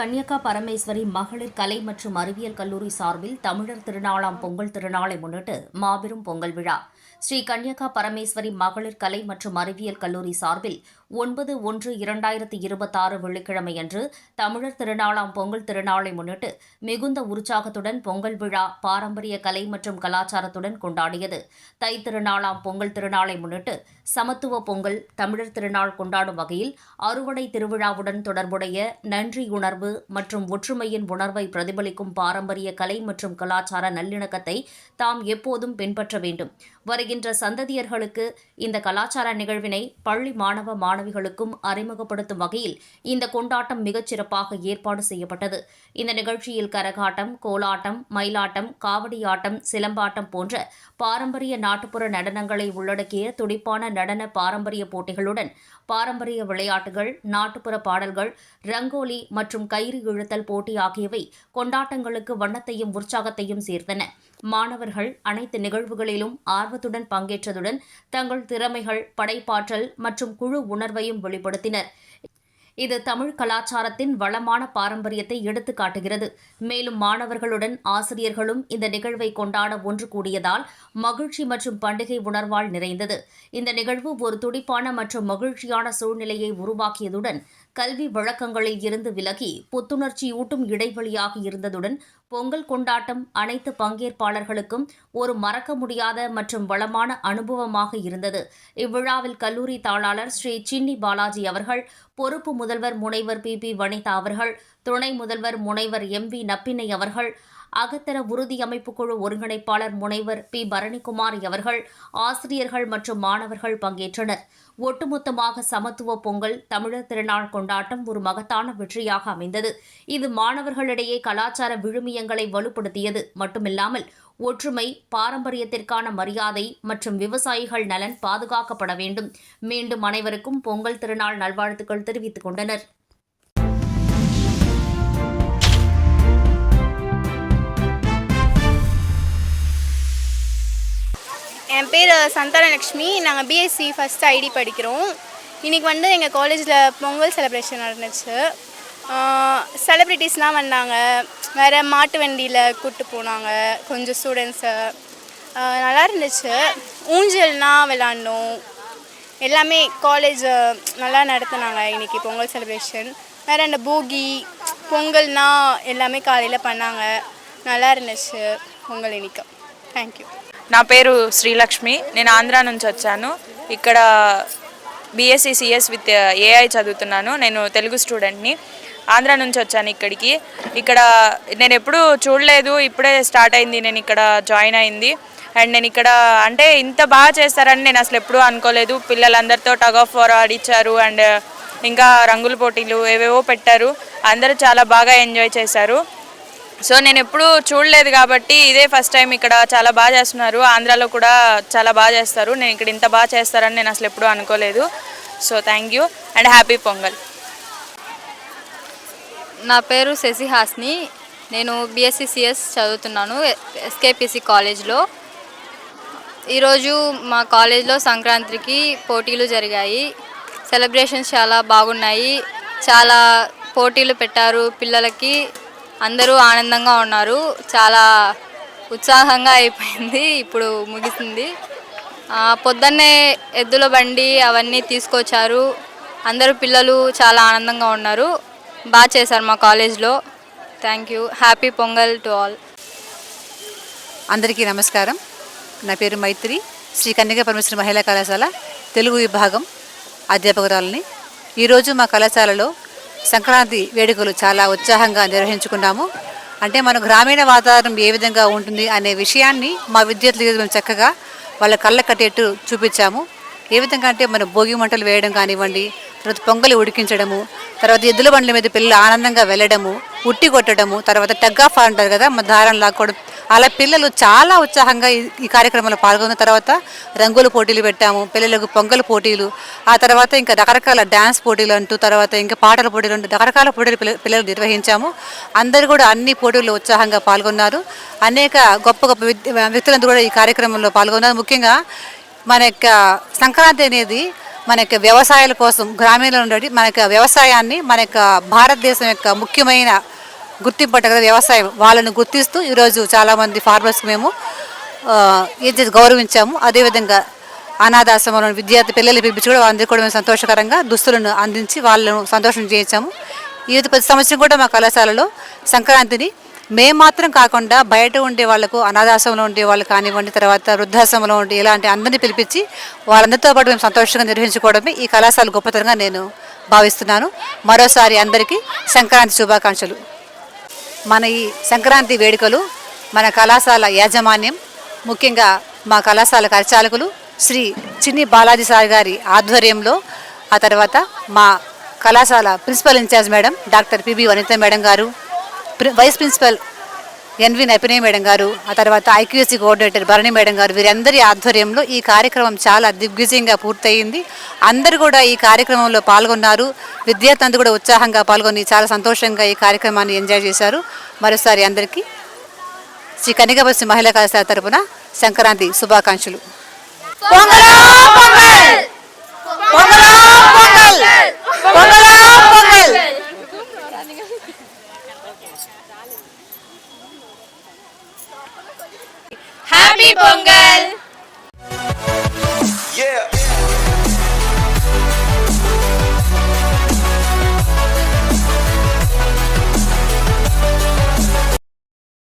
கன்யகா பரமேஸ்வரி மகளிர் கலை மற்றும் அறிவியல் கல்லூரி சார்பில் தமிழர் திருநாளாம் பொங்கல் திருநாளை முன்னிட்டு மாபெரும் பொங்கல் விழா. ஸ்ரீ கன்யகா பரமேஸ்வரி மகளிர் கலை மற்றும் அறிவியல் கல்லூரி சார்பில் 9/1/2026 வெள்ளிக்கிழமையன்று தமிழர் திருநாளாம் பொங்கல் திருநாளை முன்னிட்டு மிகுந்த உற்சாகத்துடன் பொங்கல் விழா பாரம்பரிய கலை மற்றும் கலாச்சாரத்துடன் கொண்டாடியது. தை திருநாளாம் பொங்கல் திருநாளை முன்னிட்டு சமத்துவ பொங்கல், தமிழர் திருநாள் கொண்டாடும் வகையில் அறுவடை திருவிழாவுடன் தொடர்புடைய நன்றியுணர்வு மற்றும் ஒற்றுமையின் உணர்வை பிரதிபலிக்கும் பாரம்பரிய கலை மற்றும் கலாச்சார நல்லிணக்கத்தை தாம் எப்போதும் பின்பற்ற வேண்டும். வருகின்ற சந்ததியர்களுக்கு இந்த கலாச்சார நிகழ்வினை பள்ளி மாணவ மாணவிகளுக்கும் அறிமுகப்படுத்தும் வகையில் இந்த கொண்டாட்டம் மிகச் சிறப்பாக ஏற்பாடு செய்யப்பட்டது. இந்த நிகழ்ச்சியில் கரகாட்டம், கோலாட்டம், மயிலாட்டம், காவடியாட்டம், சிலம்பாட்டம் போன்ற பாரம்பரிய நாட்டுப்புற நடனங்களை உள்ளடக்கிய துடிப்பான நடன பாரம்பரிய போட்டிகளுடன் பாரம்பரிய விளையாட்டுகள், நாட்டுப்புற பாடல்கள், ரங்கோலி மற்றும் கயிறு இழுத்தல் போட்டி ஆகியவை கொண்டாட்டங்களுக்கு வண்ணத்தையும் உற்சாகத்தையும் சேர்த்தன. மாணவர்கள் அனைத்து நிகழ்வுகளிலும் ஆர்வத்துடன் பங்கேற்றதுடன் தங்கள் திறமைகள், படைப்பாற்றல் மற்றும் குழு உணர்வையும் வெளிப்படுத்தினர். இது தமிழ் கலாச்சாரத்தின் வளமான பாரம்பரியத்தை எடுத்துக் காட்டுகிறது. மேலும் மாணவர்களுடன் ஆசிரியர்களும் இந்த நிகழ்வை கொண்டாட ஒன்று கூடியதால் மகிழ்ச்சி மற்றும் பண்டிகை உணர்வால் நிறைந்தது. இந்த நிகழ்வு ஒரு துடிப்பான மற்றும் மகிழ்ச்சியான சூழ்நிலையை உருவாக்கியதுடன் கல்வி வழக்கங்களில் இருந்து விலகி புத்துணர்ச்சியூட்டும் இடைவெளியாக இருந்ததுடன் பொங்கல் கொண்டாட்டம் அனைத்து பங்கேற்பாளர்களுக்கும் ஒரு மறக்க முடியாத மற்றும் வளமான அனுபவமாக இருந்தது. இவ்விழாவில் கல்லூரி தாளாளர் ஸ்ரீ சின்னி பாலாஜி அவர்கள், பொறுப்பு முதல்வர் முனைவர் பி. வனிதா அவர்கள், துணை முதல்வர் முனைவர் MV நப்பினை அவர்கள், அகத்தர உறுதி அமைப்புக்குழு ஒருங்கிணைப்பாளர் முனைவர் பி. பரணிக்குமாரி அவர்கள், ஆசிரியர்கள் மற்றும் மாணவர்கள் பங்கேற்றனர். ஒட்டுமொத்தமாக சமத்துவ பொங்கல் தமிழர் திருநாள் கொண்டாட்டம் ஒரு மகத்தான வெற்றியாக அமைந்தது. இது மாணவர்களிடையே கலாச்சார விழுமியங்களை வலுப்படுத்தியது மட்டுமில்லாமல் ஒற்றுமை, பாரம்பரியத்திற்கான மரியாதை மற்றும் விவசாயிகள் நலன் பாதுகாக்கப்பட வேண்டும். மீண்டும் அனைவருக்கும் பொங்கல் திருநாள் நல்வாழ்த்துக்கள் தெரிவித்துக் கொண்டனர். என் பேர் சந்தானலக்ஷ்மி. நாங்கள் பிஎஸ்சி ஃபஸ்ட் ஐடி படிக்கிறோம். இன்றைக்கி எங்கள் காலேஜில் பொங்கல் செலிப்ரேஷன் நடந்துச்சு. செலிப்ரிட்டிஸ்லாம் வந்தாங்க. வேறு மாட்டு வண்டியில் கூப்பிட்டு போனாங்க கொஞ்சம் ஸ்டூடெண்ட்ஸை. நல்லா இருந்துச்சு. ஊஞ்சல்லாம் விளாண்டோம். எல்லாமே காலேஜ் நல்லா நடத்துனாங்க இன்றைக்கி பொங்கல் செலிப்ரேஷன். வேறு அந்த போகி பொங்கல்னால் எல்லாமே காலையில் பண்ணாங்க. நல்லா இருந்துச்சு பொங்கல் இன்றைக்கி. Thank you. నా పేరు శ్రీలక్ష్మి. నేను ఆంధ్రా నుంచి వచ్చాను. ఇక్కడ బీఎస్సీ సిఎస్ విత్ ఏఐ చదువుతున్నాను. నేను తెలుగు స్టూడెంట్ని. ఆంధ్రా నుంచి వచ్చాను ఇక్కడికి. ఇక్కడ నేను ఎప్పుడూ చూడలేదు, ఇప్పుడే స్టార్ట్ అయింది నేను ఇక్కడ జాయిన్ అయింది. అండ్ నేను ఇక్కడ అంటే ఇంత బాగా చేస్తారని నేను అసలు ఎప్పుడూ అనుకోలేదు. పిల్లలందరితో టగ్ ఆఫ్ వార్ ఆడిచ్చారు. అండ్ ఇంకా రంగుల పోటీలు ఏవేవో పెట్టారు. అందరూ చాలా బాగా ఎంజాయ్ చేశారు. సో నేను ఎప్పుడూ చూడలేదు కాబట్టి ఇదే ఫస్ట్ టైం. ఇక్కడ చాలా బాగా చేస్తున్నారు. ఆంధ్రాలో కూడా చాలా బాగా చేస్తారు. నేను ఇక్కడ ఇంత బాగా చేస్తారని నేను అసలు ఎప్పుడూ అనుకోలేదు. So thank you and happy pongal. నా పేరు శశి హాస్ని. నేను బీఎస్సీ సిఎస్ చదువుతున్నాను ఎస్కేపిసి కాలేజ్లో. ఈరోజు మా కాలేజ్లో సంక్రాంతికి పోటీలు జరిగాయి. సెలబ్రేషన్స్ చాలా బాగున్నాయి. చాలా పోటీలు పెట్టారు పిల్లలకి. అందరూ ఆనందంగా ఉన్నారు. చాలా ఉత్సాహంగా అయిపోయింది. ఇప్పుడు ముగిసింది. పొద్దున్నే ఎద్దుల బండి అవన్నీ తీసుకొచ్చారు. అందరూ పిల్లలు చాలా ఆనందంగా ఉన్నారు. బాగా చేశారు మా కాలేజ్లో. Thank you. Happy pongal to all. అందరికీ నమస్కారం. నా పేరు మైత్రి. శ్రీ కన్యకా పరమేశ్వరి మహిళా కళాశాల తెలుగు విభాగం అధ్యాపకురాలని. ఈరోజు మా కళాశాలలో సంక్రాంతి వేడుకలు చాలా ఉత్సాహంగా నిర్వహించుకున్నాము. అంటే మన గ్రామీణ వాతావరణం ఏ విధంగా ఉంటుంది అనే విషయాన్ని మా విద్యార్థులకు మేము చక్కగా వాళ్ళ కళ్ళ కట్టేట్టు చూపించాము. ఏ విధంగా అంటే మన భోగి మంటలు వేయడం కానివ్వండి, తర్వాత పొంగలి ఉడికించడము, తర్వాత ఎద్దుల బండ్ల మీద పిల్లలు ఆనందంగా వెళ్ళడము, ఉట్టి కొట్టడము, తర్వాత టగ్ ఆఫ్ అంటారు కదా, మన దారం లాక్కోవడం, అలా పిల్లలు చాలా ఉత్సాహంగా ఈ కార్యక్రమంలో పాల్గొన్న తర్వాత రంగుల పోటీలు పెట్టాము. పిల్లలకు పొంగల్ పోటీలు, ఆ తర్వాత ఇంకా రకరకాల డ్యాన్స్ పోటీలు అంటూ, తర్వాత ఇంకా పాటల పోటీలు అంటూ రకరకాల పోటీలు పిల్లలు నిర్వహించాము. అందరూ కూడా అన్ని పోటీల్లో ఉత్సాహంగా పాల్గొన్నారు. అనేక గొప్ప గొప్ప వ్యక్తులందరూ కూడా ఈ కార్యక్రమంలో పాల్గొన్నారు. ముఖ్యంగా మన యొక్క సంక్రాంతి అనేది మన యొక్క వ్యవసాయాల కోసం గ్రామీణంలో ఉండే మన యొక్క వ్యవసాయాన్ని మన యొక్క భారతదేశం యొక్క ముఖ్యమైన గుర్తింపు కదా వ్యవసాయం, వాళ్ళని గుర్తిస్తూ ఈరోజు చాలామంది ఫార్మర్స్కి మేము గౌరవించాము. అదేవిధంగా అనాథాశ్రమంలో విద్యార్థి పిల్లలు పిలిపించి కూడా వాళ్ళందరికీ కూడా మేము సంతోషకరంగా దుస్తులను అందించి వాళ్ళను సంతోషం చేయించాము. ఈ ప్రతి సంవత్సరం కూడా మా కళాశాలలో సంక్రాంతిని మేము మాత్రం కాకుండా బయట ఉండే వాళ్ళకు, అనాథాశ్రమంలో ఉండే వాళ్ళు కానివ్వండి, తర్వాత వృద్ధాశ్రమంలో ఉండే ఇలాంటి అందరినీ పిలిపించి వాళ్ళందరితో పాటు మేము సంతోషంగా నిర్వహించుకోవడమే ఈ కళాశాల గొప్పతనంగా నేను భావిస్తున్నాను. మరోసారి అందరికీ సంక్రాంతి శుభాకాంక్షలు. మన ఈ సంక్రాంతి వేడుకలు మన కళాశాల యాజమాన్యం, ముఖ్యంగా మా కళాశాల పరిచాలకులు శ్రీ చిన్ని బాలాజీ సార్ గారి ఆధ్వర్యంలో, ఆ తర్వాత మా కళాశాల principal in-charge madam doctor PB Vanitha madam గారు, వైస్ ప్రిన్సిపల్ ఎన్వి నపినే మేడం గారు, ఆ తర్వాత ఐక్యూఎస్సీ కోఆర్డినేటర్ భరణి మేడం గారు, వీరందరి ఆధ్వర్యంలో ఈ కార్యక్రమం చాలా దిగ్విజయంగా పూర్తయింది. అందరూ కూడా ఈ కార్యక్రమంలో పాల్గొన్నారు. విద్యార్థులందరూ కూడా ఉత్సాహంగా పాల్గొని చాలా సంతోషంగా ఈ కార్యక్రమాన్ని ఎంజాయ్ చేశారు. మరోసారి అందరికీ శ్రీ కన్యకాపరిశ్రీ మహిళా కళాశాల తరపున సంక్రాంతి శుభాకాంక్షలు. హ్యాపీ పొంగల్.